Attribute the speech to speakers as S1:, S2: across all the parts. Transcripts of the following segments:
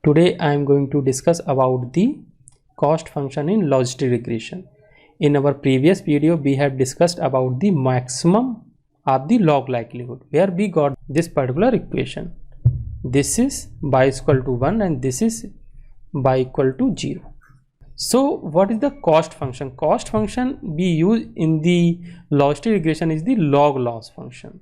S1: Today I am going to discuss about the cost function in logistic regression. In our previous video we have discussed about the maximum of the log likelihood, where we got this particular equation. This is y is equal to 1 and this is y equal to 0. So what is the cost function? Cost function we use in the logistic regression is the log loss function,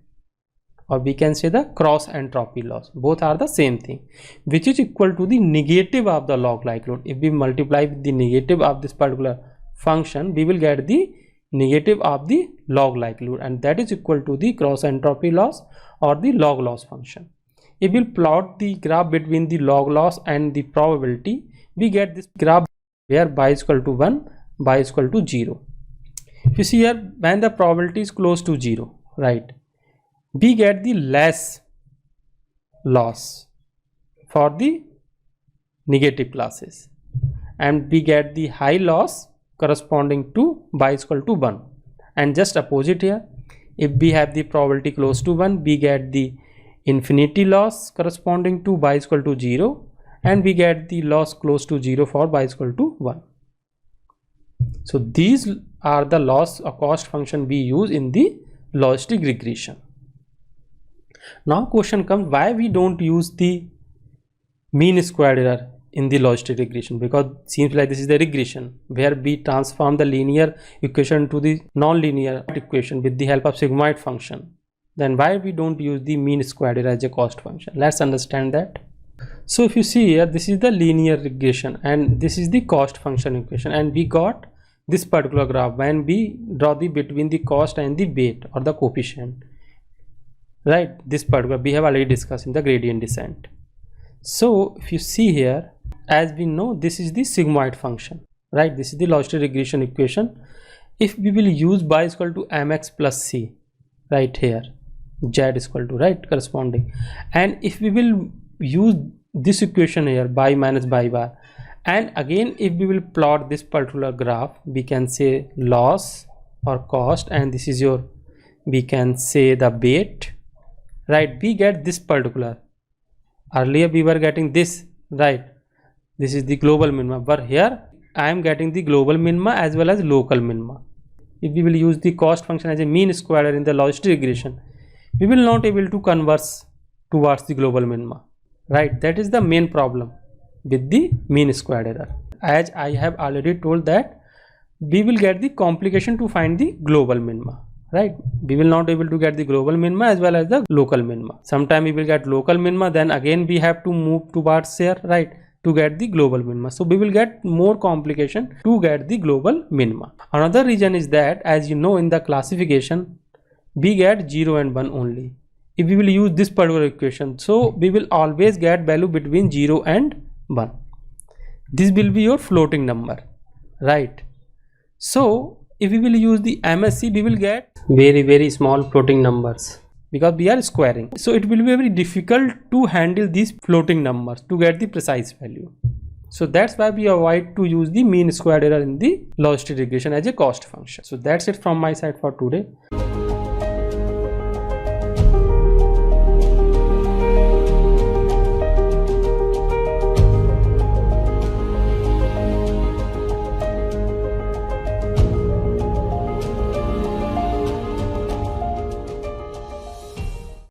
S1: or we can say the cross entropy loss. Both are the same thing, which is equal to the negative of the log likelihood. If we multiply with the negative of this particular function, we will get the negative of the log likelihood, and that is equal to the cross entropy loss or the log loss function. If we plot the graph between the log loss and the probability, we get this graph where y is equal to 1, y is equal to 0. If you see here, when the probability is close to 0, right, we get the less loss for the negative classes, and we get the high loss corresponding to y is equal to 1. And just opposite here, if we have the probability close to 1, we get the infinity loss corresponding to y is equal to 0, and we get the loss close to 0 for y is equal to 1. So these are the loss or cost function we use in the logistic regression. Now question comes, why we don't use the mean squared error in the logistic regression? Because it seems like this is the regression where we transform the linear equation to the non-linear equation with the help of sigmoid function. Then why we don't use the mean squared error as a cost function? Let's understand that. So if you see here, this is the linear regression and this is the cost function equation, and we got this particular graph when we draw the between the cost and the weight or the coefficient, right? This particular we have already discussed in the gradient descent. So if you see here, as we know, this is the sigmoid function, right? This is the logistic regression equation. If we will use y is equal to mx plus c, right here, z is equal to, right, corresponding, and if we will use this equation here, y minus y bar, and again if we will plot this particular graph, we can say loss or cost, and this is your, we can say the weight, right? We get this particular, earlier we were getting this, right? This is the global minima, but here I am getting the global minima as well as local minima. If we will use the cost function as a mean squared error in the logistic regression, we will not able to converse towards the global minima, right? That is the main problem with the mean squared error. As I have already told that we will get the complication to find the global minima, right? We will not able to get the global minima as well as the local minima. Sometime we will get local minima, then again we have to move towards here, right, to get the global minima. So we will get more complication to get the global minima. Another reason is that, as you know, in the classification we get 0 and 1 only. If we will use this particular equation, so we will always get value between 0 and 1. This will be your floating number, right? So if we will use the MSE, we will get very small floating numbers because we are squaring. So it will be very difficult to handle these floating numbers to get the precise value. So that's why we avoid to use the mean squared error in the logistic regression as a cost function. So that's it from my side for today.